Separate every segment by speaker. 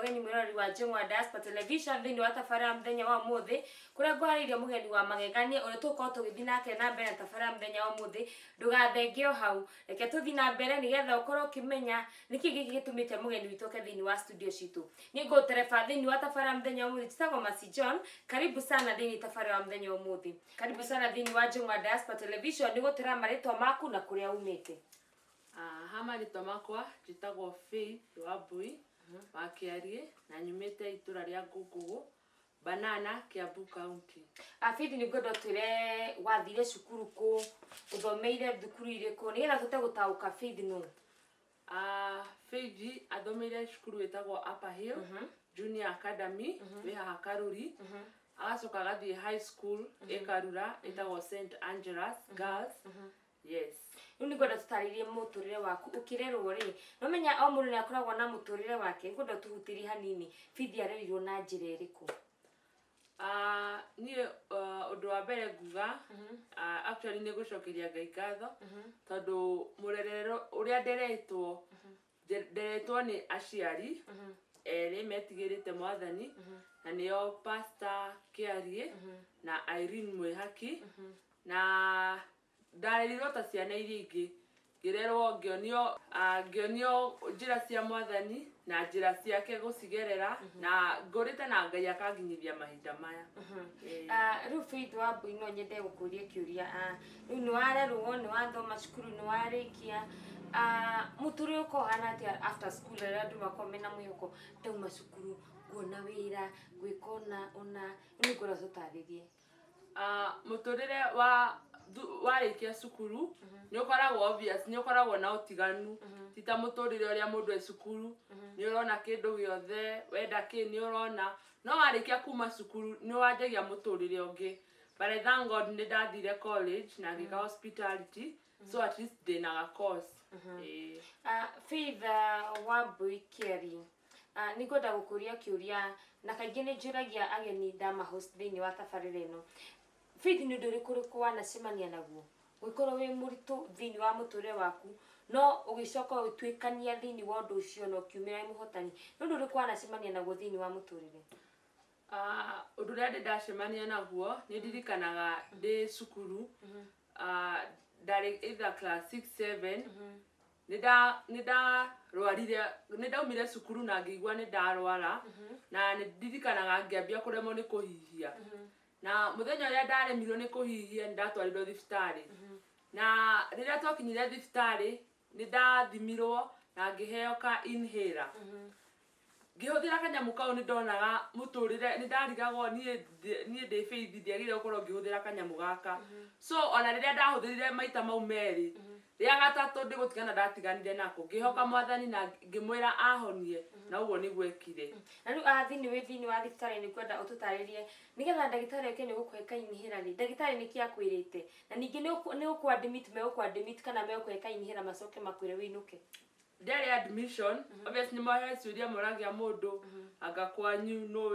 Speaker 1: ogeni mwirori wa Diagonised television thini wa tafara mthenya wa muthi kuria ngwariria mugeni wa magegania ore tuko tugithi nake na mbere tafara mthenya wa muthi ndugathengio hau reke tuthi na mbere nigetha ukorwo kimenya niki giki gitumite mugeni witoke thini wa studio citu ni ngotereba thini wa tafara mthenya wa muthi titago Masi John. Karibu sana thini tafara wa mthenya wa muthi, karibu sana thini wa Diagonised television ni gutira maritwa maku na kuria umite.
Speaker 2: Hama ritwa makwa jitagwo Faith wa Bui wa Kiarie na nyumite itura ria Ngugugu Banana Kiambu County.
Speaker 1: Faith ni ngodo tire wathire cukuru ku uthomeire thukuru iriku nigetha tute gutauka Faith no.
Speaker 2: Faith athomeire cukuru etagwo Upper Hill Junior Academy we haha Karuri. Agacoka agathie high school Ekarura etagwo St Angela's Girls. Yes.
Speaker 1: Nuni ngoda tutaririe muturire waku ukirerwo ri no menya o mundu ni akoragwo na muturire wake ngoda tuhutiri hanini Faith arerirwo na njira iriku.
Speaker 2: Ni undu wa mbere nguga actually ni gucokeria Ngai ngatho tondu murerero uria nderetwo ni aciari eri metigirite mwathani na nio Pastor Kiarie na Irene Mwihaki na ndarerirwo ta ciana iria ingi ngirerwo ngionio njira cia mwathani na njira ciake gucigerera na ngurite na Ngai akanginyithia mahinda maya.
Speaker 1: Riu Faith wa Bui no nyende gukuria kiuria riu ni warerwo ni wathoma cukuru ni warikia muturire uko hana atia after school rira ndu makomena mwihoko ndauma cukuru nguona wira gwikona ona ni ngora tutaririe
Speaker 2: muturire warikia cukuru ni ukoragwo obvious ni ukoragwo na utiganu tita muturire uria mundu e cukuru ni urona kindu giothe wenda ki ni urona no warikia kuma cukuru ni wanjagia muturire ungi but thank God ni ndathire college na ngika hospitality so at least dina course.
Speaker 1: Faith wa Bui Kiarie ni ngoda gukuria kiuria na kaingi ni njuragia ageni ndama host thini wa tafarire no Faith ni nduri kuriku wanacemania naguo wikorwo wi muritu thini wa muture waku no ugicoka utwikania thini wa undu ucio no kiumira muhotani no nduri wanacemania naguo thini wa muturire.
Speaker 2: Undu ria ndacemania naguo ni ndirikanaga ndi cukuru ndari either class 6 7 ndaumire cukuru na ngigua ni ndarwara na ndirikanaga ngiambia kuremwo ni kuhihia na muthenya uria ndaremirwo ni kuhihia ndatwarirwo thibitari na riria twakinyire thibitari ni ndathimirwo na ngiheo ka inhaler ngihuthira kanyamu kau ni ndonaga muturire ni ndarigagwo nie ndi Faith ndiagire ukorwo ngihuthira kanyamu gaka so ona riria ndahuthirire maita mau meri ria gatatu ndi gutigana ndatiganire nako ngihoka mwathani na ngimwira ahonie na uguo ni gwekire.
Speaker 1: Na riu thini we thini wa thibitari ni kwenda ututaririe nigetha ndagitari yake ni gukweka inhera ri ndagitari ni kiakwirite na ningi ni ukwadmit me ukwadmit kana me ukweka inhera macoke makwire winuke
Speaker 2: ndari admission obviously ni mwahe ciuria moragia mundu agakwanyu no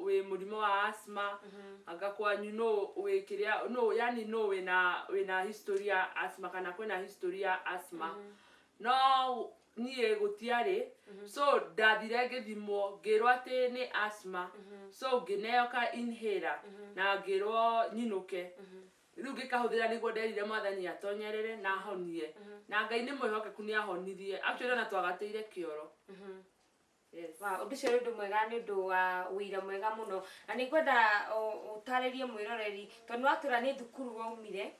Speaker 2: we murimo wa asthma agakwanyu no we kiria no yani no we na historia asthma kana kwena historia asthma no nie gutiare so ndathire ngithimo ngirwo ati ni asthma so ngineo ka inhaler na ngirwo nyinuke riu ngikahuthira niguo nderire mwathani atonyerere na honie na Ngai ni mwihokeku ni ahonirie actually na twagateire kioro.
Speaker 1: Yes. Wow, undu cio ndu mwega ni ndu wa wira mwega muno na ni kwenda utaririe mwiroreri tondu watura ni thukuru waumire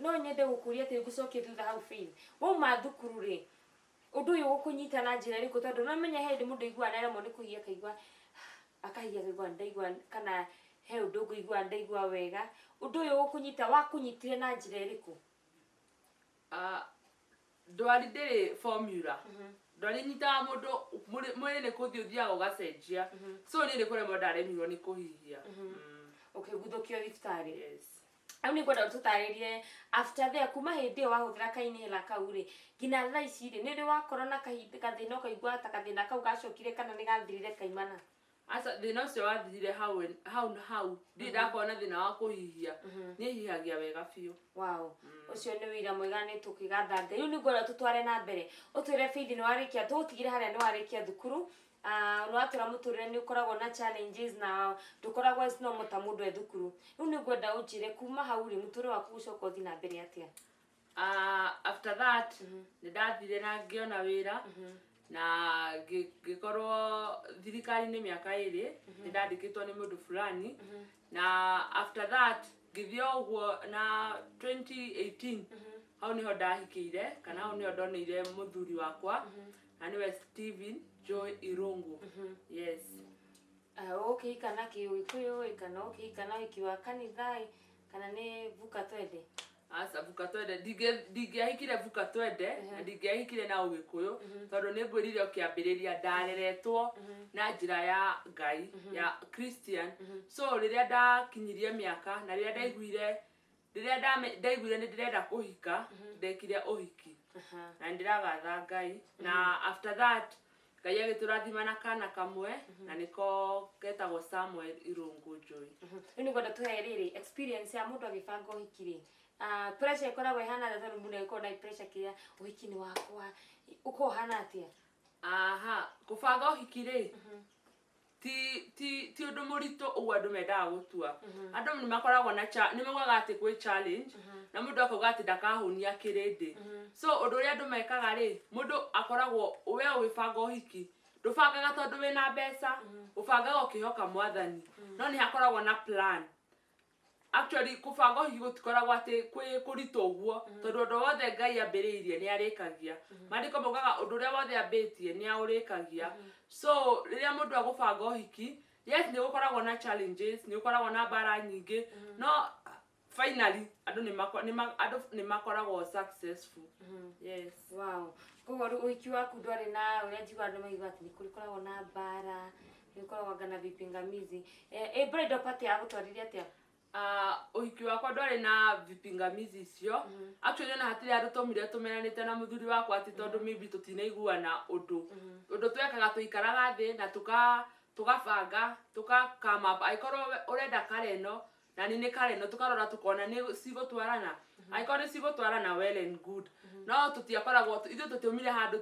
Speaker 1: no nyende gukuria ati gucokie thutha hau Faith wauma thukuru ri undu uyu gukunyita na njira riku tondu no menya he ndi mundu igua neremo ni kuhia kaigua akahia kaigua ndaigua kana he undu nguigua ndaigua wega undu uyu gukunyita wakunyitire na njira riku.
Speaker 2: Ndwari ndiri formula ndwari nyita mundu mwiri ni kuthio thiaga ugacenjia so ni kuremwo ndaremirwo ni kuhihia.
Speaker 1: Okay, guthokio thibitari.
Speaker 2: Yes.
Speaker 1: Au ni kwenda tutaririe after there kuma hindi yo wahuthira kainhela kau ri ngina thaici ri ni ri wakorwo na kahinda kathina kaigua ta kathina kau gacokire kana ni gathirire kaimana.
Speaker 2: asa thina ucio wathire hau ndakona thina wa kuhihia ni hihagia wega biu.
Speaker 1: Wow, ucio ni wira mwega ni tukigatha Ngai. Riu ni ngwenda tutware na mbere utwire Faith ni warikia tutigire haria ni warikia thukuru. Nwatura muturire ni ukoragwo na challenges na dukoragwo no mota mundu e thukuru. Riu ni ngwenda unjire kuma hau ri muturire waku gucoka uthi na mbere atia?
Speaker 2: After that ni ndathire na ngiona wira na gikorwo thirikari ni miaka 2 ni ndandikitwo ni mundu fulani na after that githio uguo na 2018 hau niho ndahikire kana hau niho ndonire muthuri wakwa na niwe Steven Joy Irungu. Yes.
Speaker 1: Okay, kana kiuikuyu kana okay kana ikiwa kanithai kana ni vuka twende?
Speaker 2: Asa vuka twende ndingiahikire vuka twende na ndingiahikire na ugikuyu tondu ni ngwirire okiambiriria ndareretwo na njira ya Ngai ya Christian. So riria ndakinyirie miaka na riria ndaiguire ni ndirenda kuhika ndekire uhiki na ndiragatha Ngai na after that Ngai agiturathima na kana kamwe na niko getagwo Samuel Irungu Joy.
Speaker 1: Ni ngwenda tuherere experience ya mundu agibanga uhikire. Pressure ikoragwo ihana atĩa tondu mundu agĩkorwo na pressure kia uhiki ni wakwa uko hana atia?
Speaker 2: Kubanga uhiki ti undu murito ugu andu mendaga gutua. Andu ni makoragwo na ni maugaga ati kwi challenge na mundu akauga ati ndakahonia kirindi. So undu uria andu mekaga mundu akoragwo we ugibanga uhiki ndubangaga tondu wina mbeca ubangaga ukihoka mwathani no ni hakoragwo na plan. Actually kubanga uhiki gutikoragwo ati kwi kurito uguo tondu undu wothe Ngai ambiriirie ni arikagia. Mandiko maugaga undu uria wothe ambitie ni aurikagia. So riria mundu agubanga uhiki yes ni gukoragwo na challenges ni gukoragwo na bara nyingi no finally andu ni makoragwo successful. Yes.
Speaker 1: Wow. Koguo uhiki waku ndwari na uria njiga andu maiga ati ni kurikoragwo na bara ni gukoragwo ngana vipingamizi. Bridal party ya gutwariria atia?
Speaker 2: Uhiki wakwa ndwari na vipingamizi icio. Actually na hatiri andu tomire tumenanite na muthuri wakwa ati tondu maybe tutinaiguana undu twekaga tuikaraga thi na tugabanga tukakama aikorwo urenda kareno na ni kareno tukarora tukona ni sigotwarana aikorwo ni sigotwarana well and good no tutiakoragwo ithu tutumire handu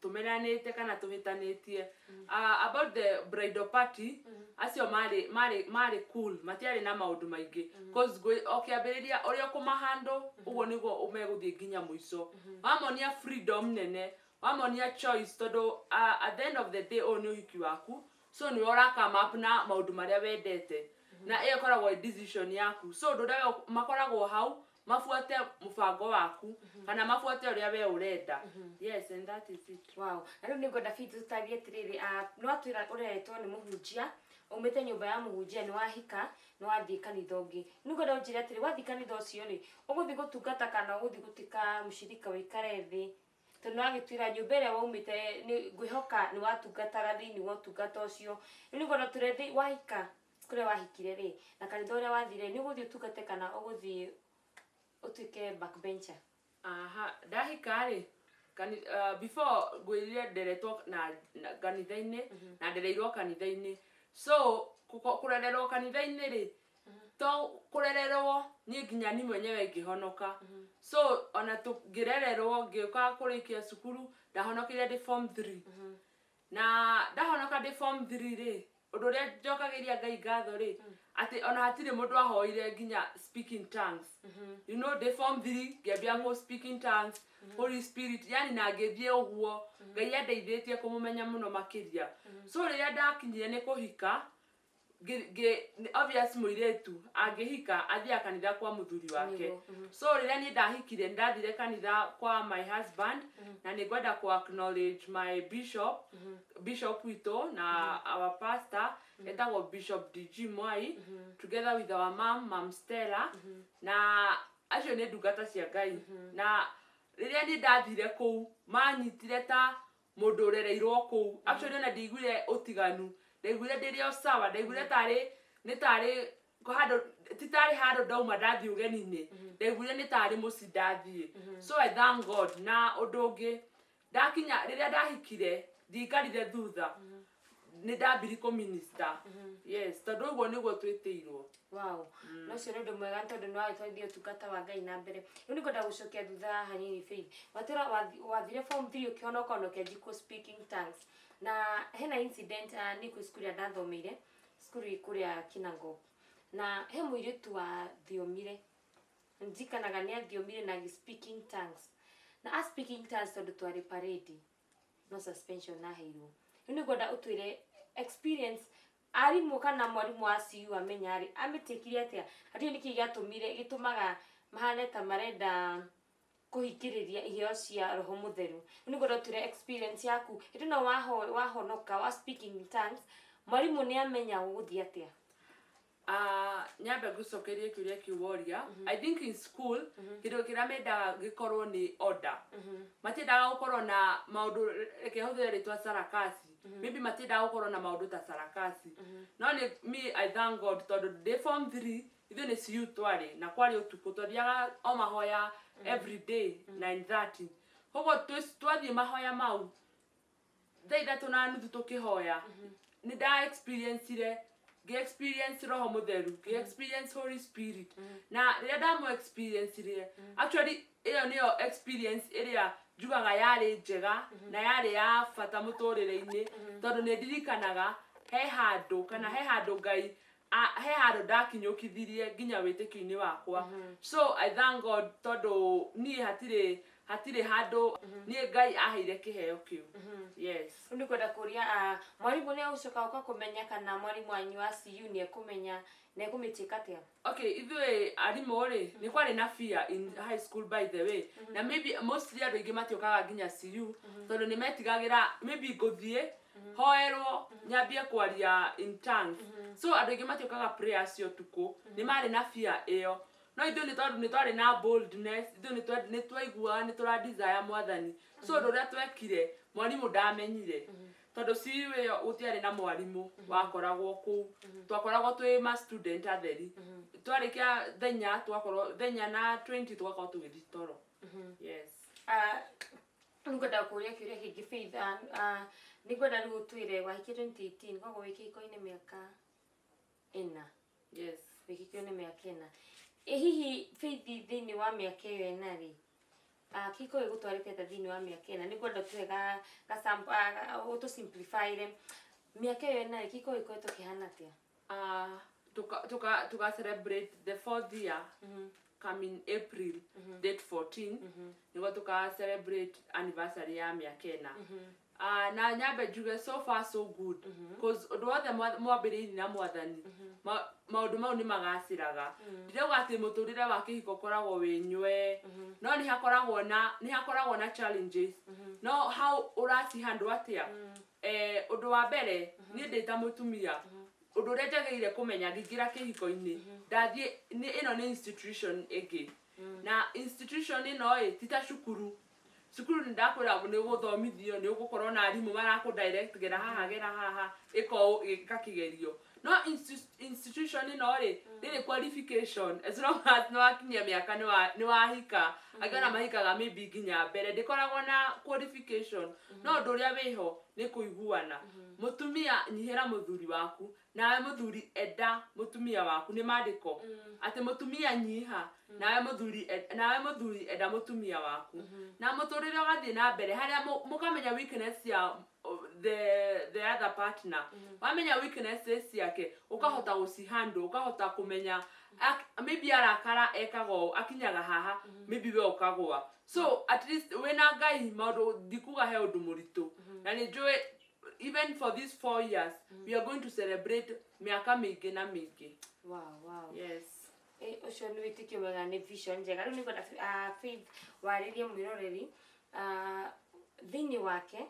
Speaker 2: tumenanite kana tuhitanitie. About the bridal party acio mari cool matiari na maundu maingi cause okiambiriria uria kumahando uguo niguo umeguthie nginya muico wamonia freedom nene wamonia choice tondu at the end of the day ni uhiki waku so ni oraka map na maundu maria wendete na ekoragwo decision yaku so ndudawe makoragwo hau mafuate mubango waku kana mafuate uria we urenda. Yes, and that is it.
Speaker 1: Wow. Aro ni ngoda fit tutarie tiriri no atwira uretwo ni muhunjia umete nyumba ya muhunjia ni wahika no wathie kanitha ungi ni ngoda unjira atiri wathie kanitha ucio ri uguthi gutungata kana uguthi gutika mushirika wikare thi tondu agitwira nyumba ria waumite ni ngwihoka ni watungataga thiini wa utungata ucio ni ngoda turethi wahika kure wahikire ri na kanitha uria wathire ni uguthi utungate kana uguthi utuike backbencher?
Speaker 2: Ndahika ri before gwirire nderetwo na kanitha-ini na ndereirwo kanitha-ini so kurererwo kanitha-ini ri to kurererwo ni nginya ni mwenyewe ngihonoka so ona ngirererwo ngioka kurikia cukuru ndahonokire ndi form 3 na ndahonoka ndi form 3 ri undu ria njokagiria Ngai ngatho ri ati ona hatire mundu ahoire nginya speaking tongues. You know the form 3 ngiambia go speaking tongues Holy Spirit yani na ngithie uguo Ngai andeithitie kumumenya muno makiria. So riria ndakinyire ni kuhika obvious muiretu angihika athia kanitha kwa muthuri wake. So riria ni ndahikire ndathire kanitha kwa my husband na ni ngwenda ku acknowledge my bishop wito na our pastor etagwo Bishop DG Mwai together with our mom Stella na acio ni ndungata cia Ngai na riria ni ndathire ku manyitire ta mundu urereirwo ku actually na ndigwire utiganu ndaiguire ndirio sawa ndaiguire tari hado titari hado dauma ndathi ugeni-ini ndaiguire ni tari muci ndathie. So I thank God na undu ungi ndakinya riria ndahikire ndikarire thutha nä ndambiri kå minister yes tondå å guo nä guo twä tä irwo
Speaker 1: wow no cio nä å ndå mwega tondå nä wagätwarithia å tungata wa ngai na mbere rä u nä ngwenda gå cokia thutha hanini Faith wathire form 3 å kä hona ũkonokia jiko speaking tongues na hena incident nä kwä cukuru ya ndathomeire cukuru kå rä a Kinango na he må irä tu wa thiomire njikanaga nä athiomire na speaking tongues na speaking tongues tondå twarä parade no suspension na heirwo rä u nä ngwenda å twä re experience arimũ kana mwarimũ wa CU amenyarĩ amĩtĩkire atĩa hatirĩ nĩkĩ gĩatũmire gĩtũmaga mahane ta marenda kũhingĩrĩria iheo cia roho mũtheru nĩ ngwenda ũtwĩre experience yaku hĩndĩ ĩno wahonoka wa speaking tongues mwarimũ nĩ amenya gũthiĩ atĩa
Speaker 2: nyambe ngũcokerie kĩũria kĩu woria I think in school kĩndũ kĩrĩa mendaga gĩkorwo nĩ order matiendaga gũkorwo na maũndũ reke hũthĩre rĩtwa sarakasi maybe matiendaga gũkorwo na maũndũ ta sarakasi no nĩ me I thank God tondũ day form 3 ithuĩ nĩ CU twarĩ na kwarĩ ũtukũ twathiaga o mahoya every day 9:30 koguo twathiĩ mahoya mau thaa ithatũ na nuthu tũkĩhoya nĩ nda experience roho mutheru experience Holy Spirit na rĩrĩa ndamu experience actually iyo niyo experience ĩrĩa njugaga yarĩ njega na yarĩ ya bata mũtũrĩre-inĩ tondũ nĩ ndirikanaga he handũ kana he handũ Ngai he handũ ndakinyũkithirie nginya wĩtĩkio-inĩ wakwa so I thank God tondũ niĩ hatirĩ handũ niĩ Ngai aheire kĩheo kĩu yes
Speaker 1: nĩ kwenda kũria mwarimũ nĩ agũcoka ũka kũmenya kana mwarimũ wanyu wa CU nĩ ekũmenya na ekũmĩtĩka atĩa
Speaker 2: okay ithuĩ arimũ rĩ nĩ kwarĩ na fear in high school by the way na maybe mostly andũ aingĩ matiokaga nginya CU tondũ nĩ metigagĩra maybe ngũthiĩ hoerwo nyambie kwaria in tongues so andũ aingĩ matiokaga prayer cio tukũ nĩ marĩ na fear ĩyo no ithuĩ nĩ twarĩ na boldness ithuĩ nĩ twaiguaga nĩ tũra desire mwathani so ũndũ ũrĩa twekire mwarimũ ndamenyire tondũ CU ĩyo gũtiarĩ na mwarimũ wakoragwo kũu twakoragwo twĩ ma student atheri twarĩkia thenya na 20 twakorwo tũgĩthiĩ toro yes
Speaker 1: nĩ ngwenda kũria kĩũria kĩngĩ Faith nĩ ngwenda rĩu ũtwĩre wahikire 2018 koguo wĩkĩko-inĩ mĩaka 4
Speaker 2: yes
Speaker 1: wĩkĩko-inĩ mĩaka 4 hihi Faith thĩinĩ wa mĩaka ĩyo 4 rĩ kiko gĩgũtwarĩte thĩinĩ wa mĩaka 4 nĩ ngwenda twega auto simplify mĩaka ĩyo 4 kiko gĩkoretwo kĩhana atĩa
Speaker 2: tuka celebrate the 4th year coming April date 14 nĩguo tuka celebrate anniversary ya mĩaka 4 na nyambe njuge so far so good because ũndũ wothe mwambĩrĩirie na mwathani maũndũ mau nĩ magacĩraga ndirauga atĩ mũtũrĩre wa kĩhiko ũkoragwo wĩnywe no nĩ hakoragwo na challenges no how ũraci handũ atĩa ũndũ wa mbere niĩ ndĩ ta mũtumia ũndũ ũrĩa njagĩrĩire kũmenya ngĩingĩra kĩhiko-inĩ ndathiĩ ĩno nĩ institution ĩngĩ na institution ĩno ti ta cukuru nĩ ndakwĩra nĩ gũthomithio nĩ ũgũkorwo na arimũ marakũ gera haha ĩka kĩgerio no institution ĩno rĩrĩ qualification as long as nĩ wakinyia mĩaka nĩ wahika angĩona mahikaga maybe nginya mbere ndĩkoragwo na qualification no ũndũ ũrĩa wĩho nĩ kũiguana mũtumia nyihĩra mũthuri waku nawe mũthuri enda mũtumia waku nĩ maandĩko atĩ mũtumia nyiha nawe mũthuri enda mũtumia waku na mũtũrĩre ũgathiĩ na mbere harĩa mũkamenya weakness ya the other partner wamenya weaknesses ciake ukahota gucihandle ukahota kumenya maybe arakara ekago akinyaga haha maybe we ukagwa so at least wena Ngai maundu dikuga he undu muritu na nijue even for these 4 years we are going to celebrate miaka mingi na mingi.
Speaker 1: Wow
Speaker 2: yes
Speaker 1: ucio ni witikio mwega ni vision njega riu ningwenda Faith waririe mwiroreri thini wake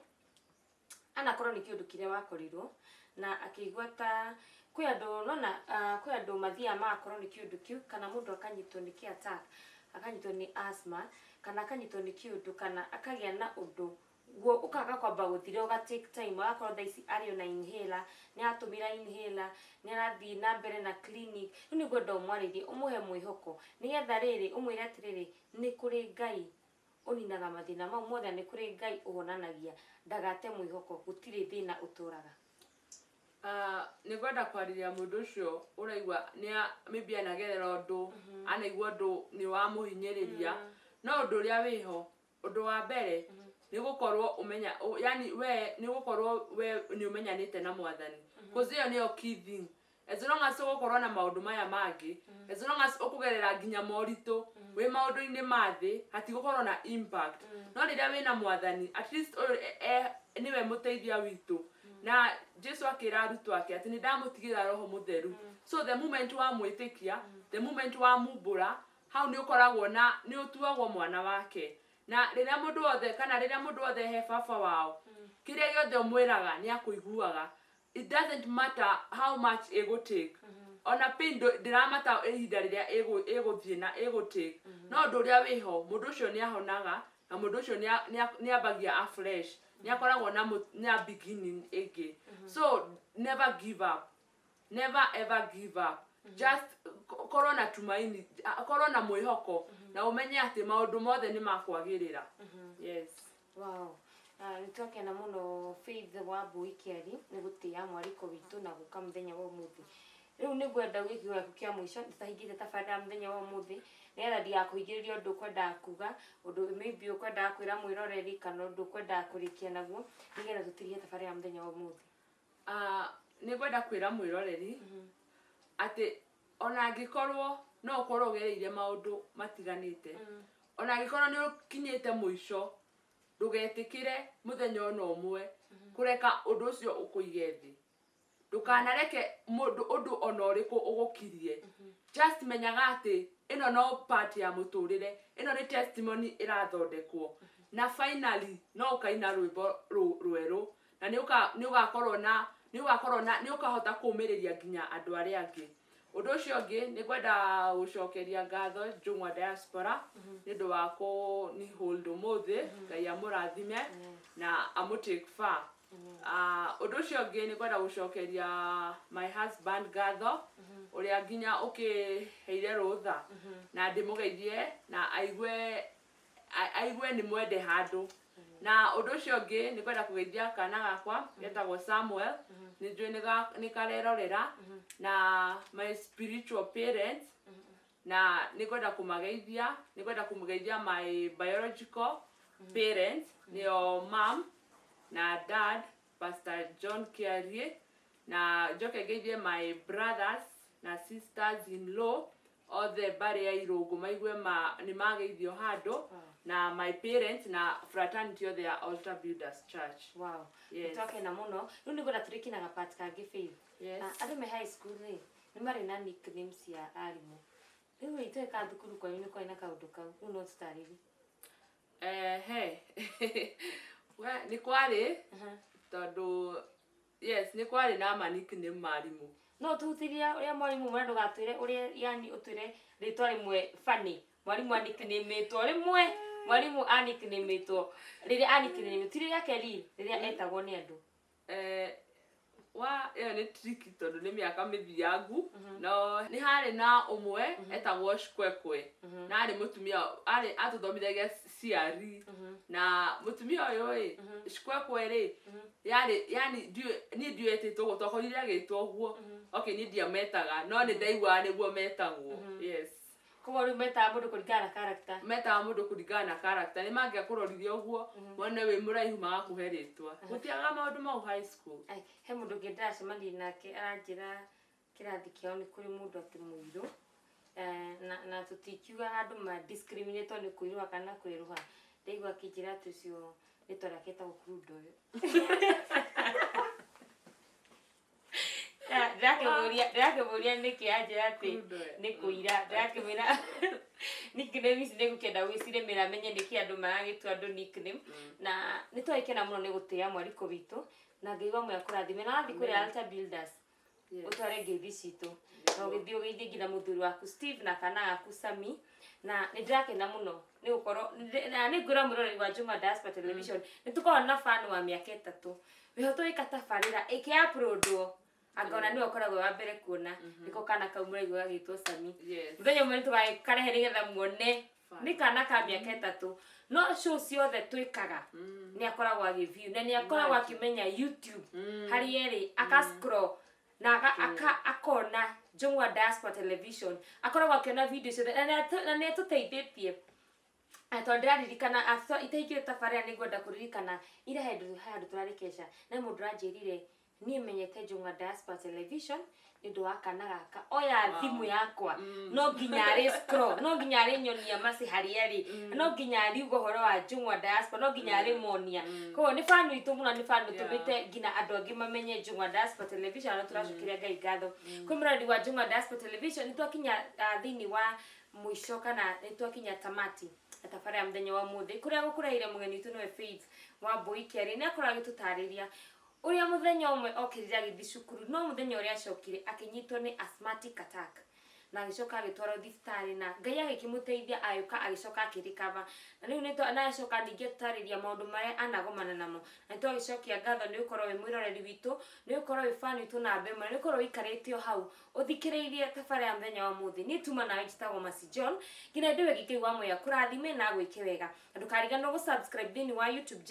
Speaker 1: anakorwo ni kiundu kiria wakorirwo na akigwa ta kwi andu nona kwi andu mathia makorwo ni kiundu kiu kana mundu akanyitwo ni attack akanyitwo ni asthma kana akanyitwo ni kiundu kana akagia na undu guo ukaga kwamba guthire uga take time agakorwo thaisi ari na inhaler ni atumira inhaler ni arathi na mbere na clinic ni ngwenda umwaririe umuhe mwihoko nigetha riri umwire atiriri ni kuri Ngai uninaga mathina mau mothe ni kuri Ngai uhonanagia ndagate mwihoko gutire thina uturaga.
Speaker 2: Nĩ kwenda kwariria mũndũ ũcio ũraigua maybe anagerera ũndũ anaigua ũndũ nĩ wamũhinyĩrĩria no ũndũ ũrĩa wĩho ũndũ wa mbere nĩ gũkorwo ũmenya yani we nĩ gũkorwo we nĩ ũmenyanĩte na Mwathani because ĩyo nĩyo key thing as long as ũgũkorwo na maũndũ maya mangĩ as long as ũkũgerera nginya moritũ wĩ maũndũ-inĩ ma thĩ hatigũkorwo na impact no rĩrĩa wĩna Mwathani at least nĩwe mũteithia witũ na Jesu akĩra arutwo ake atĩ nĩ ndamũtigĩra roho mũtheru so the moment wa mwĩtĩkia the moment wa mumbũra hau nĩ ũkoragwo na nĩ ũtuagwo mwana wake na rĩrĩa mũndũ wothe kana rĩrĩa mũndũ wothe he baba wao kĩrĩa gĩothe ũmwĩraga nĩ akũiguaga it doesn't matter how much take ona pain ndiramata ihinda rĩrĩa ĩgũthiĩ na take no ũndũ ũrĩa wĩho mũndũ ũcio nĩ ahonaga na mũndũ ũcio nĩ ambagia afresh nĩ akoragwo na beginning ĩngĩ so never give up never ever give up just korwo na tumaini korwo na mwĩhoko na ũmenye atĩ maũndũ mothe nĩ makwagĩrĩra yes
Speaker 1: wow nitwakena muno Faith wa Buikiari nĩ gũtĩa mwariko witũ na gũka mũthenya wa ũmũthĩ rĩu nĩ ngwenda gĩkĩgo gĩaku kĩa mũico ndĩtahingĩte tabarĩra mũthenya wa ũmũthĩ nĩgetha ndigakũhingĩrĩria ũndũ ũkwenda kuga ũndũ maybe ũkwenda kwĩra mwĩroreri kana ũndũ ũkwenda kũrĩkia naguo nĩgetha tũtigie tabarĩra mũthenya wa ũmũthĩ
Speaker 2: nĩ ngwenda kwĩra mwĩroreri atĩ ona angĩkorwo no ũkorwo ũgereire maũndũ matiganĩte ona angĩkorwo nĩ ũkinyĩte mũico ndũgetĩkĩre mũthenya ona ũmwe kũreka ũndũ ũcio ũkũige thĩ ndũkanareke ũndũ ona ũrĩkũ ũgũkirie just menyaga atĩ ĩno no part ya mũtũrĩre ĩno nĩ testimony ĩrathondekwo na finally no ũkaina rwĩmbo rwerũ na nĩ ũkahota kũũmĩrĩria nginya andũ arĩa angĩ ũndũ ũcio ũngĩ nĩ kwenda gũcokeria ngatho Njũng'wa diaspora nĩ ũndũ wa kũni hold ũmũthĩ Ngai amũrathime na amũtake far ũndũ ũcio ũngĩ nĩ kwenda gũcokeria my husband ngatho ũrĩa nginya ũkĩheire rũtha na ndĩmũgeithie na aigue nĩ mwende handũ na ũndũ ũcio ũngĩ nĩ kwenda kũgeithia kana gakwa getagwo Samuel nĩ njũĩ nĩ karerorera na my spiritual parents na nĩ kwenda kũmageithia nĩ kwenda kũmũgeithia my biological parents nĩo mom na dad Pastor John Kiarie na njoke ngeithie my brothers na sisters in law othe barĩ ya Irũngũ maigue nĩ mageithio handũ na my parents na fraternity othe ya Altar Builders Church
Speaker 1: wow nitwakena muno rĩu nĩ gwenda tũrĩkinaga part kangĩ Faith andũ me high school nĩ marĩ na nicknames ya arimũ rĩu itweka thukuru kwanyu nĩ kwĩna kaũndũ kau rĩu no tũtarĩrie
Speaker 2: nĩ kwarĩ tondũ yes nĩ kwarĩ na ma nickname marimũ
Speaker 1: no tũhutiria ũrĩa mwarimũ mwana ndũgatwĩre ũrĩa yani ũtwĩre rĩtwa rĩmwe funny mwarimũ aniknameĩtwo rĩmwe mwarimũ aniknameĩtwo rĩrĩa aniknameĩtwo ti rĩrĩa Kelly rĩrĩa etagwo nĩ andũ
Speaker 2: ĩyo nĩ tricky tondũ nĩ mĩaka mĩthiangu no nĩ harĩ na ũmwe etagwo Shkwekwe na arĩ mũtumia atũthomithagia ciari na mũtumia ũyũ Shkwekwe rĩ yani niĩ ndiũĩtĩtwo ũguo twakorire agĩtwo ũguo okay niĩ ndiametaga no nĩ ndaiguaga nĩguo metagwo yes
Speaker 1: koguo rĩu metaga mũndũ kũringana na character
Speaker 2: metaga mũndũ kũringana na character nĩ mangĩakũrorithia ũguo mone wĩ mũraihu magakũhe rĩtwa gũtiaga maũndũ mau high school
Speaker 1: he mũndũ ũngĩ ndĩracemania nake aranjĩra kĩrathi kĩao nĩ kũrĩ mũndũ atĩ mũirũ na tũtikiugaga andũ ma discriminate nĩ kũirũha kana kwĩrũha ndaigua akĩnjĩra atĩ ũcio rĩtwa rĩake etagwo Krudo ndĩrakĩmũria nĩkĩ anjĩra atĩ nĩ kũira ndĩrakĩmwĩra nickname ici nĩ gũkenda gwĩcirĩmĩra amenye nĩkĩ andũ maragĩtua andũ nickname na nĩ twagĩkena mũno nĩ gũtĩa mwariko witũ na Ngai wa mwya kũrathime na wathi kũrĩ Altar Builders ũtware ngeithi citũ na ũgĩthiĩ ũgeithie nginya mũthuri waku Steve na kana gaku Sami na nĩ ndĩrakena mũno nĩ gũkorwo na nĩ ngwĩra mũroreri wa Njũng'wa Diaspora Television nĩ tũkoragwo na fan wa mĩaka 3 wĩho tũĩka tabarĩra ĩkĩ-uploadwo angona nĩ ũkoragwo wa mbere kuona nĩko kana kau mũraigua gagĩtwo Sami mũthenya ũmwe nĩ tũgakarehe nĩgetha muone ni kana ka miaka 3 no show ciothe twikaga ni akoragwo agiview na ni akoragwo akimenya YouTube hari eri akascroll na akona Jungwa Diaspora Television akoragwo akiona video ciothe na ni tuteithĩtie atondra ririkana after itaigire tafaria ni gwenda kuririkana ira handu turarikesha na mundu ranjirire ni menyete Jungwa Diaspora Television ndu wakana gaka oya thimu yakwa no nginya ari scroll no nginya ari nyonia masi harieri no nginya ari uhoro wa Jungwa Diaspora no nginya ari monia ko ni fanu itu muno ni fanu tubite ngina andu angi mamenye Jungwa Diaspora Television na turacukiria ngai ngatho kwi muradi wa Jungwa Diaspora Television nitwakinya thini wa mwisho kana nitwakinya tamati atafara mthenya wa muthe kuria gukuraire mugeni tu no Faith wa boiki ari ne akora gitutariria uria muthenya umwe okirira githicukuru no muthenya uria acokire akinyitwo ni asthmatic attack na agicoka agitwaro thibitarĩ na ngai agikimuteithia ayuka agicoka akirikava na riu nito anacoka ninge tutariria maundu maria anagomana namo na nito agicokia ngatho ni ukorwo wi mwiroreri witu ni ukorwo wi fan witu na mbema ni ukorwo wikaritio hau uthikiririe tafara ya muthenya wa muthi ni tuma nawe njitagwo Masi John ngina ndiwe gikigwa moya kurathime na gwike wega ndukariganwo gu subscribe thini wa YouTube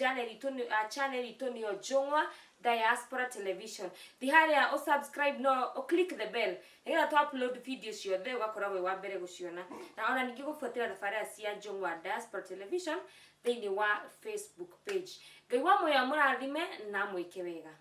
Speaker 1: channel itu ni Jungwa Diaspora Television thiharia o subscribe no o click the bell ngira to upload videos ciothe ugakora we wa mbere guciona na ona ningi gufuatira thafaria cia Jungwa Diaspora Television thini wa Facebook page ngai wa moya murathime na mwike wega.